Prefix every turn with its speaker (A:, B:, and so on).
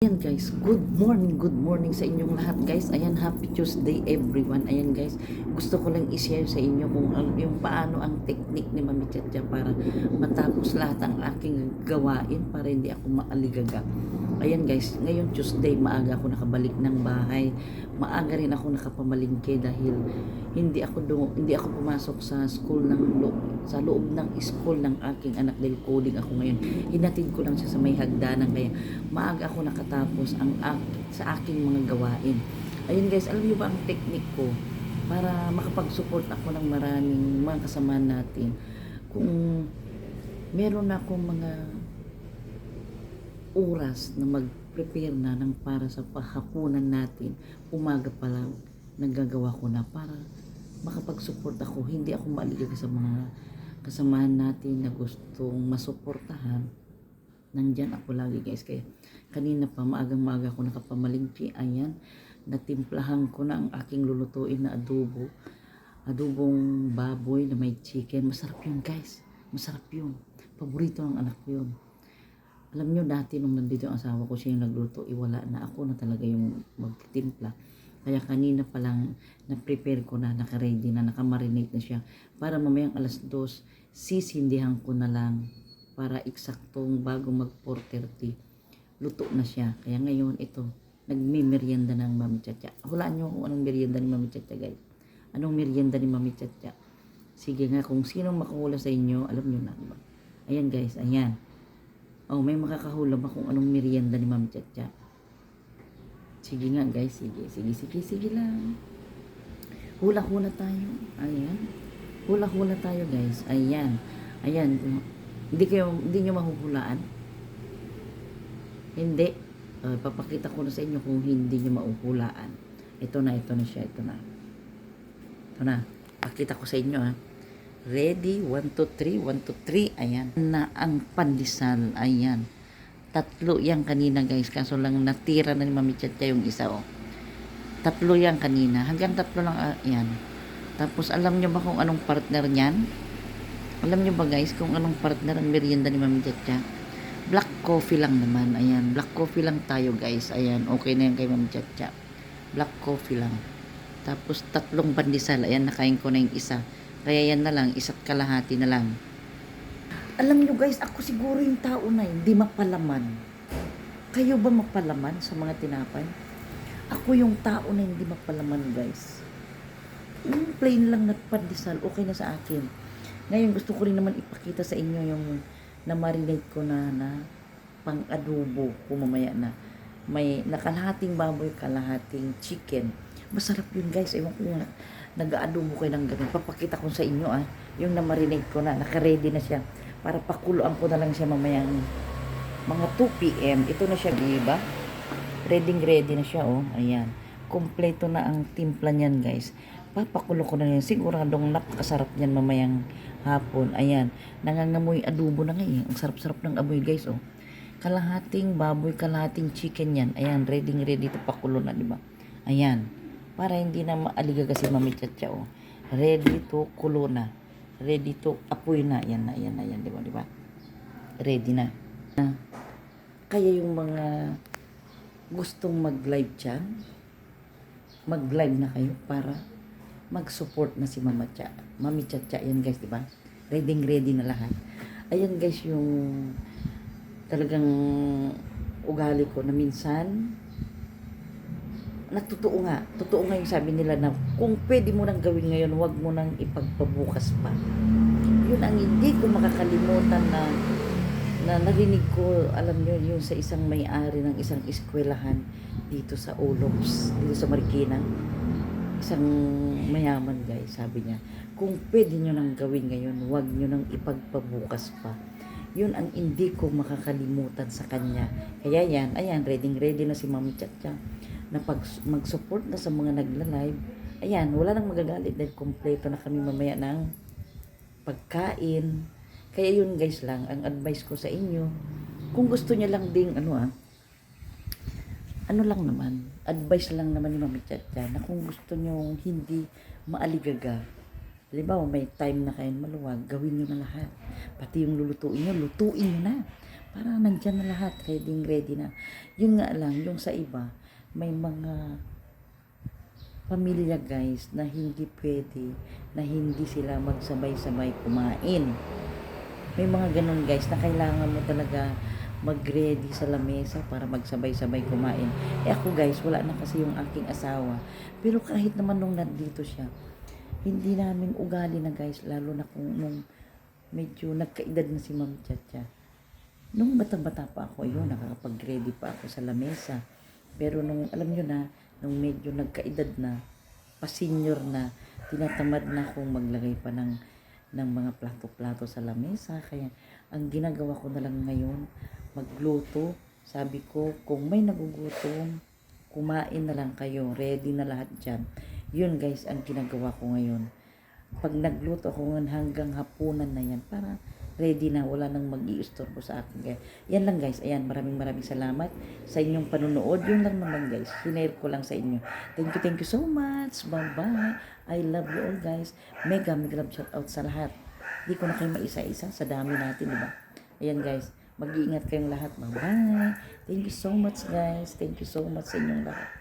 A: Ayan guys, good morning sa inyong lahat guys. Ayan, happy Tuesday everyone. Ayan guys, gusto ko lang i-share sa inyo kung yung paano ang technique ni Mami Chacha para matapos lahat ang aking gawain para hindi ako maaligaga. Ayan guys, ngayon Tuesday, maaga ako nakabalik ng bahay. Maaga rin ako nakapamalingke dahil hindi ako pumasok sa school sa loob ng school ng aking anak dahil coding ako ngayon. Hinatid ko lang siya sa may hagdanan kaya maaga ako nakatapos sa aking mga gawain. Ayun guys, alam niyo ba ang technique ko para makapag-support ako ng maraming mga kasama natin? Kung meron akong mga oras na mag-prepare na ng para sa pahapunan natin, umaga pa lang nagagawa ko na para makapag-support ako, hindi ako maaligaga sa mga kasamahan natin na gustong masuportahan. Nandyan ako lagi guys, kaya kanina pa maagang-maaga ako nakapamalingki. Ayan, natimplahan ko na ang aking lulutuin na adobong baboy na may chicken. Masarap yun guys, masarap yun, paborito ng anak ko yun. Alam nyo, dati nung nandito ang asawa ko, siya yung nagluto, iwala na ako na talaga yung magtitimpla. Kaya kanina pa lang na-prepare ko na, naka-ready na, naka-marinate na siya. Para mamayang alas 2, sisindihan ko na lang para eksaktong bago mag 4:30. Luto na siya. Kaya ngayon ito, nagme-merienda ng Mami Chacha. Hulaan nyo kung anong merienda ni Mami Chacha guys. Anong merienda ni Mami Chacha? Sige nga, kung sino makahula sa inyo, alam nyo na. Diba? Ayan guys, ayan. Oh, may makakahula ba kung anong merienda ni Mami Chacha? Sige nga guys, sige lang. Hula-hula tayo. Ayan. Hula-hula tayo guys. Ayan. Ayan. Hindi nyo mahuhulaan? Hindi. Papakita ko na sa inyo kung hindi nyo mahuhulaan. Ito na siya. Ito na. Pakita ko sa inyo ha. Ready? 1, 2, 3. 1, 2, 3. Ayan. Na ang pandesal. Ayan. 3 yan kanina guys. Kaso lang natira na ni Mami Chacha yung isa oh. 3 yan kanina. Hanggang 3 lang yan. Tapos alam nyo ba kung anong partner niyan? Alam nyo ba guys kung anong partner ang merienda ni Mami Chacha? Black coffee lang naman. Ayan. Black coffee lang tayo guys. Ayan. Okay na yan kay Mami Chacha. Black coffee lang. Tapos 3 pandesal. Ayan. Nakain ko na yung isa. Kaya yan na lang, 1 kalahati na lang. Alam nyo guys, ako siguro yung tao na hindi mapalaman. Kayo ba mapalaman sa mga tinapay? Ako yung tao na hindi mapalaman guys. Yung plain lang na pandesal, okay na sa akin. Ngayon gusto ko rin naman ipakita sa inyo yung na-marinate ko na pang-adobo ko mamaya na. May nakalahating baboy, kalahating chicken. Masarap yun guys, ewan ko nga. Nag-aadobo kayo ng ganun. Papakita ko sa inyo yung na-marinate ko na, naka-ready na siya. Para pakuluan ko na lang siya mamayang mga 2 p.m. Ito na siya, diba? Ready na siya, oh. Ayan. Kompleto na ang timpla niyan, guys. Papakulo ko na yan. Siguradong napakasarap niyan mamayang hapon. Ayan. Nangangamoy adobo na ngayon. Ang sarap-sarap ng amoy, guys, oh. Kalahating baboy, kalahating chicken yan. Ayan, ready to pakulo na, diba? Ayan. Para hindi na maaligaga si Mami Chacha, oh. Ready to kulo na. Ready to apoy na. Yan, diba? Ready na. Kaya yung mga gustong mag-live dyan, mag-live na kayo para mag-support na si Mami Chacha. Yan guys, diba? Ready na lahat. Ayan guys, yung talagang ugali ko na minsan totoo nga yung sabi nila na kung pwede mo nang gawin ngayon, huwag mo nang ipagpabukas pa. Yun ang hindi ko makakalimutan na narinig ko, alam nyo, yung sa isang may-ari ng isang eskwelahan dito sa Olops, dito sa Marikina. Isang mayaman guys, sabi niya, kung pwede nyo nang gawin ngayon, huwag nyo nang ipagpabukas pa. Yun ang hindi ko makakalimutan sa kanya. Kaya yan, ayan, ready na si Mami Chacha na mag-support na sa mga nagla-live. Ayan, wala nang magagalit dahil kompleto na kami mamaya ng pagkain. Kaya yun guys lang, ang advice ko sa inyo, kung gusto niya lang ding advice lang naman ni Mami Chacha na kung gusto niyo hindi maaligaga, halimbawa may time na kayong maluwag, gawin niyo na lahat. Pati yung lutuin niyo na. para nandyan na lahat, ready na. Yun nga lang, yung sa iba, may mga pamilya guys na hindi pwede, na hindi sila magsabay-sabay kumain. May mga ganun guys na kailangan mo talaga mag-ready sa lamesa para magsabay-sabay kumain. Eh ako guys, wala na kasi yung aking asawa. Pero kahit naman nung nandito siya, hindi namin ugali na guys, lalo na kung nung medyo nagkaedad na si Ma'am Chacha. Nung bata-bata pa ako, yun, nakakapag-ready pa ako sa lamesa. Pero nung, alam nyo na, nung medyo nagkaedad na, pa-senior na, tinatamad na akong maglagay pa ng mga plato-plato sa lamesa. Kaya, ang ginagawa ko na lang ngayon, magluto. Sabi ko, kung may nagugutom, kumain na lang kayo. Ready na lahat dyan. Yun guys, ang ginagawa ko ngayon. Pag nagluto ako ngayon hanggang hapunan na yan, para ready na, wala nang mag-i-istorbo sa akin. Kaya, yan lang guys. Ayan, maraming salamat sa inyong panunood. Yun lang naman guys. Sinare ko lang sa inyo. Thank you so much. Bye-bye. I love you all guys. Mega love shout out sa lahat. Hindi ko na kayo maisa-isa sa dami natin, diba? Ayan guys. Mag-iingat kayong lahat. Bye-bye. Thank you so much guys. Thank you so much sa inyong lahat.